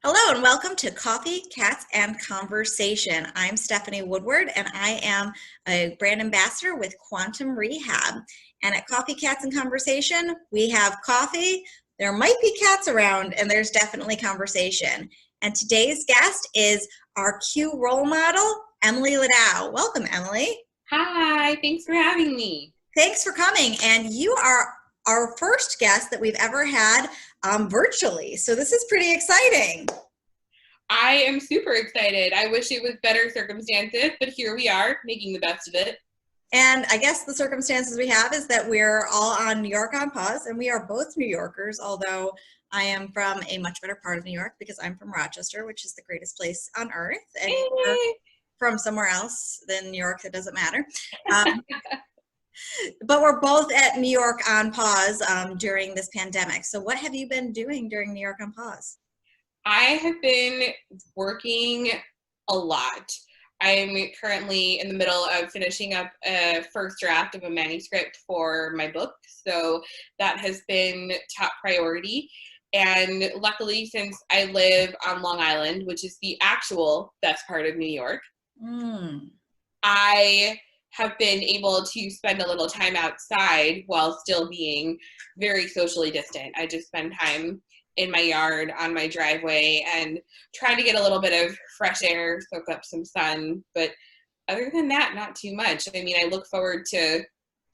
Hello and welcome to Coffee, Cats, and Conversation. I'm Stephanie Woodward and I am a brand ambassador with Quantum Rehab. And at Coffee, Cats, and Conversation, we have coffee, there might be cats around, and there's definitely conversation. And today's guest is our Q role model, Emily Ladau. Welcome, Emily. Hi, thanks for having me. Thanks for coming. And you are our first guest that we've ever had virtually. So this is pretty exciting. I am super excited. I wish it was better circumstances, but here we are making the best of it. And I guess the circumstances we have is that we're all on New York on pause, and we are both New Yorkers, although I am from a much better part of New York because I'm from Rochester, which is the greatest place on earth. And you're from somewhere else than New York, it doesn't matter. But we're both at New York on pause during this pandemic. So what have you been doing during New York on pause? I have been working a lot. I'm currently in the middle of finishing up a first draft of a manuscript for my book. So that has been top priority. And luckily, since I live on Long Island, which is the actual best part of New York, I have been able to spend a little time outside while still being very socially distant. I just spend time in my yard, on my driveway, and trying to get a little bit of fresh air, soak up some sun. But other than that, not too much. I mean, I look forward to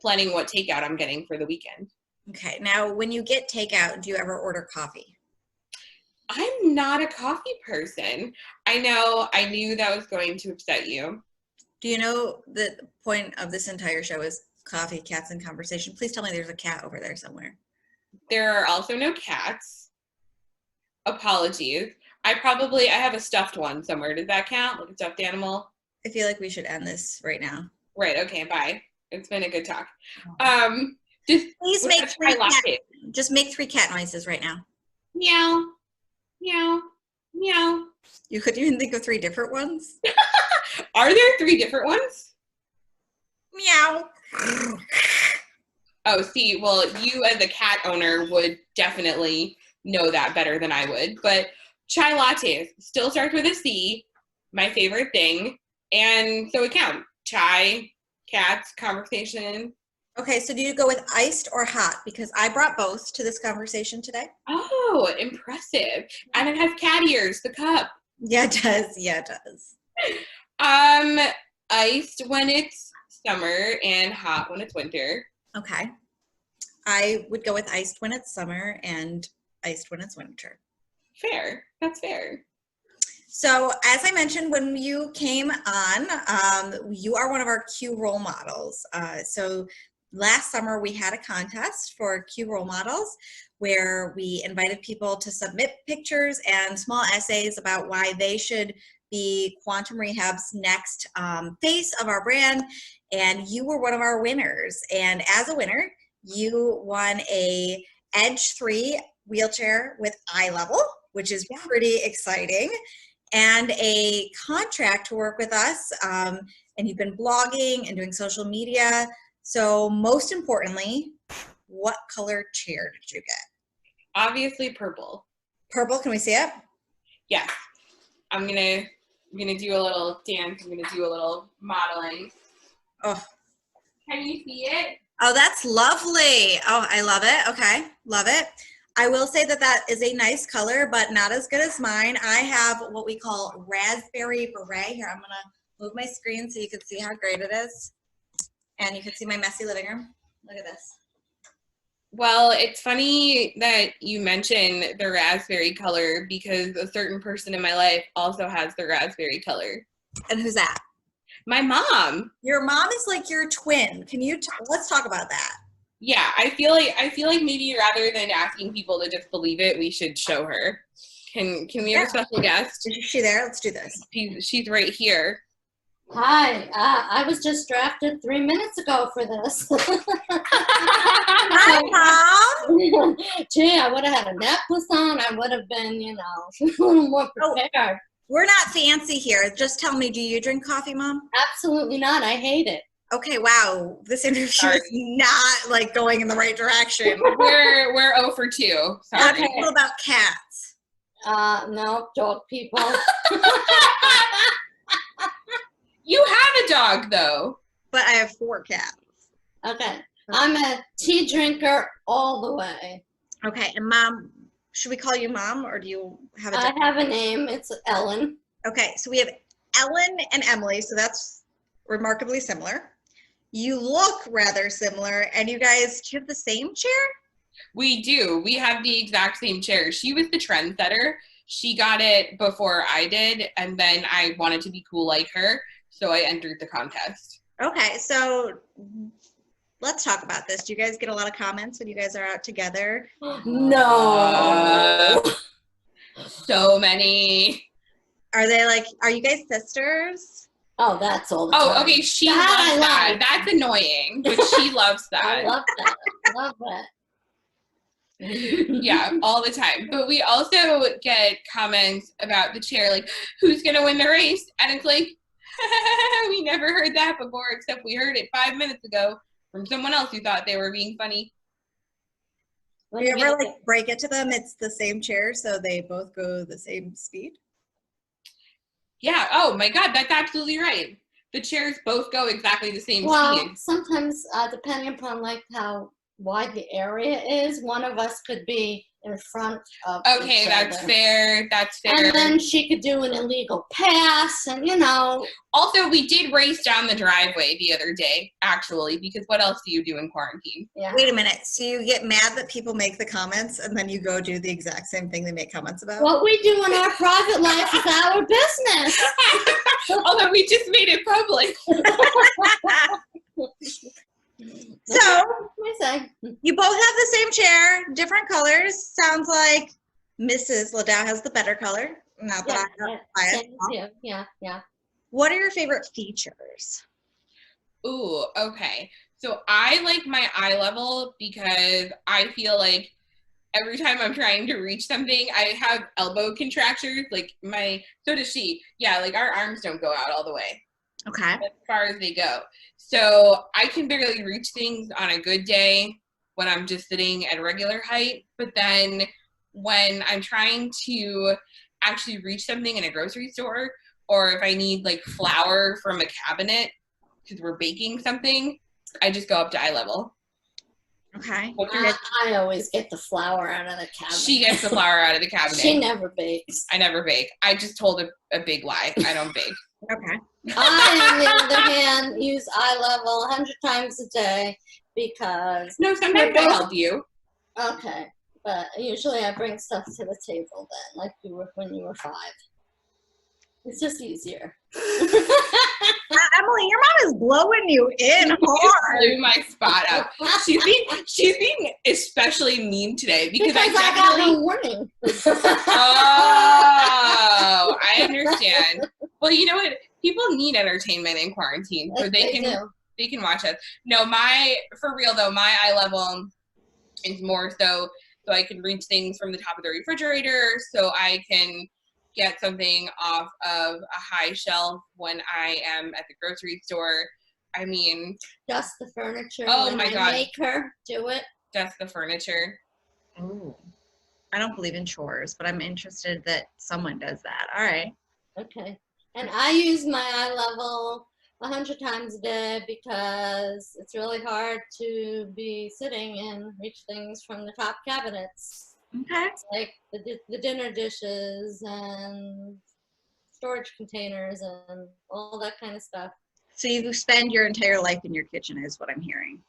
planning what takeout I'm getting for the weekend. Okay. Now, when you get takeout, do you ever order coffee? I'm not a coffee person. I knew that was going to upset you. Do you know the point of this entire show is coffee, cats, and conversation? Please tell me there's a cat over there somewhere. There are also no cats. Apologies. I have a stuffed one somewhere. Does that count? Like a stuffed animal? I feel like we should end this right now. Right. Okay. Bye. It's been a good talk. Please make three cat noises right now. Meow, meow, meow. You couldn't even think of three different ones? Are there three different ones? Meow. Oh, see, well, you as a cat owner would definitely know that better than I would. But chai lattes still starts with a C, my favorite thing. And so it counts. Chai, cats, conversation. Okay, so do you go with iced or hot? Because I brought both to this conversation today. Oh, impressive. And it has cat ears, the cup. Yeah, it does. Yeah, it does. Iced when it's summer and hot when it's winter. Okay. I would go with iced when it's summer and iced when it's winter. Fair. That's fair. So as I mentioned when you came on, you are one of our Q role models. So last summer we had a contest for Q role models where we invited people to submit pictures and small essays about why they should be Quantum Rehab's next face of our brand. And you were one of our winners. And as a winner, you won a Edge 3 wheelchair with iLevel, which is pretty exciting, and a contract to work with us. And you've been blogging and doing social media. So most importantly, what color chair did you get? Obviously purple. Purple, can we see it? Yes. I'm gonna do a little dance. I'm gonna do a little modeling. Oh. Can you see it? Oh, that's lovely. Oh, I love it. Okay, love it. I will say that that is a nice color, but not as good as mine. I have what we call raspberry beret. Here, I'm gonna move my screen so you can see how great it is. And you can see my messy living room. Look at this. Well, it's funny that you mention the raspberry color because a certain person in my life also has the raspberry color. And who's that? My mom. Your mom is like your twin. Can you, let's talk about that. Yeah, I feel like maybe rather than asking people to just believe it, we should show her. Can we have a special guest? Is she there? Let's do this. She's right here. Hi, I was just drafted 3 minutes ago for this. Hi, Mom. Gee, I would have had a necklace on. I would have been, a little more prepared. We're not fancy here. Just tell me, do you drink coffee, Mom? Absolutely not. I hate it. Okay, wow. This interview is not like going in the right direction. We're 0 for 2. Sorry. Okay, what about cats? No, dog people. You have a dog, though. But I have 4 cats. Okay. I'm a tea drinker all the way. Okay, and Mom, should we call you Mom, or do you have a I have a name. It's Ellen. Okay, so we have Ellen and Emily, so that's remarkably similar. You look rather similar, and you guys, do you have the same chair? We do. We have the exact same chair. She was the trendsetter. She got it before I did, and then I wanted to be cool like her, so I entered the contest. Okay, so let's talk about this. Do you guys get a lot of comments when you guys are out together? No. So many. Are they like, are you guys sisters? Oh, that's all the time. Oh, okay. She That loves I that. like. That's annoying, but she loves that. I love that. Love that. Yeah, all the time. But we also get comments about the chair, like, who's going to win the race? And it's like, we never heard that before, except we heard it 5 minutes ago from someone else who thought they were being funny. Do you ever like break it to them? It's the same chair, so they both go the same speed? Yeah. Oh my God, that's absolutely right. The chairs both go exactly the same Well, speed. sometimes depending upon like how wide the area is, one of us could be in front of Okay, each that's other. fair. That's fair. And then she could do an illegal pass, and you know. Also, we did race down the driveway the other day, actually, because what else do you do in quarantine? Yeah. Wait a minute. So you get mad that people make the comments, and then you go do the exact same thing they make comments about? What we do in our private life is our business. Although we just made it public. So I say. you both have the same chair, different colors. Sounds like Mrs. Ladau has the better color. Not that I have bias. Same too. Yeah. What are your favorite features? Ooh, okay. So I like my iLevel because I feel like every time I'm trying to reach something, I have elbow contractures. So does she. Yeah, like our arms don't go out all the way. Okay. As far as they go. So I can barely reach things on a good day when I'm just sitting at regular height. But then when I'm trying to actually reach something in a grocery store, or if I need like flour from a cabinet because we're baking something, I just go up to eye level. Okay. I always get the flour out of the cabinet. She gets the flour out of the cabinet. She never bakes. I never bake. I just told a big lie. I don't bake. Okay. I, on the other hand, use iLevel 100 times a day because. No, sometimes I help you. Okay, but usually I bring stuff to the table then, like you were when you were 5. It's just easier. Emily, your mom is blowing you in hard. Blew my spot up. She's being especially mean today because I got definitely. no warning. Oh, I understand. Well, you know what? People need entertainment in quarantine, so they can watch us. No, for real though, my eye level is more so I can reach things from the top of the refrigerator, so I can get something off of a high shelf when I am at the grocery store. I mean, Dust the furniture. Oh when my I God. make her do it. dust the furniture. Ooh. I don't believe in chores, but I'm interested that someone does that. All right. Okay. And I use my iLevel 100 times a day because it's really hard to be sitting and reach things from the top cabinets. Okay. Like the dinner dishes and storage containers and all that kind of stuff. So you spend your entire life in your kitchen is what I'm hearing.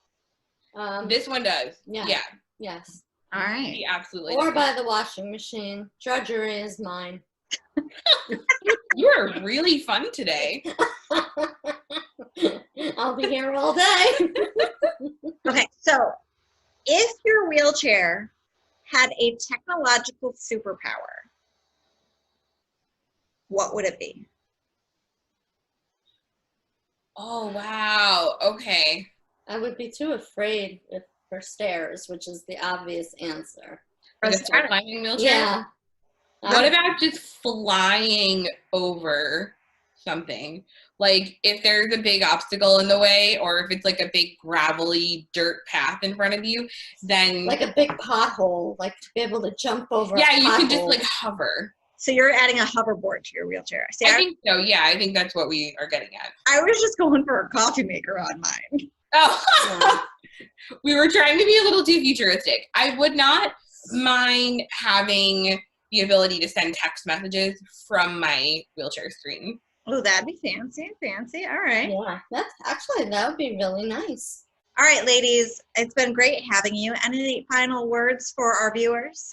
This one does. Yeah. Yes. All right. He absolutely Or does. by the washing machine. Drudgery is mine. You are really fun today. I'll be here all day. Okay, so if your wheelchair had a technological superpower, what would it be? Oh, wow. Okay. I would be too afraid for stairs, which is the obvious answer. Like a Start- climbing wheelchair? Yeah. What about just flying over something. Like if there's a big obstacle in the way, or if it's like a big gravelly dirt path in front of you, then Like a big pothole, like to be able to jump over. yeah, a you could just pothole. like hover. So you're adding a hoverboard to your wheelchair. See, I think so. Yeah, I think that's what we are getting at. I was just going for a coffee maker on mine. Oh, we were trying to be a little too futuristic. I would not mind having the ability to send text messages from my wheelchair screen. Oh, that'd be fancy, fancy. All right. Yeah, that would be really nice. All right, ladies, it's been great having you. Any final words for our viewers?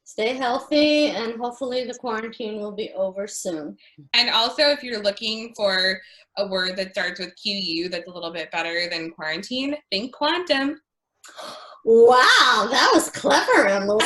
Stay healthy, and hopefully the quarantine will be over soon. And also, if you're looking for a word that starts with QU that's a little bit better than quarantine, think quantum. Wow, that was clever, Emily.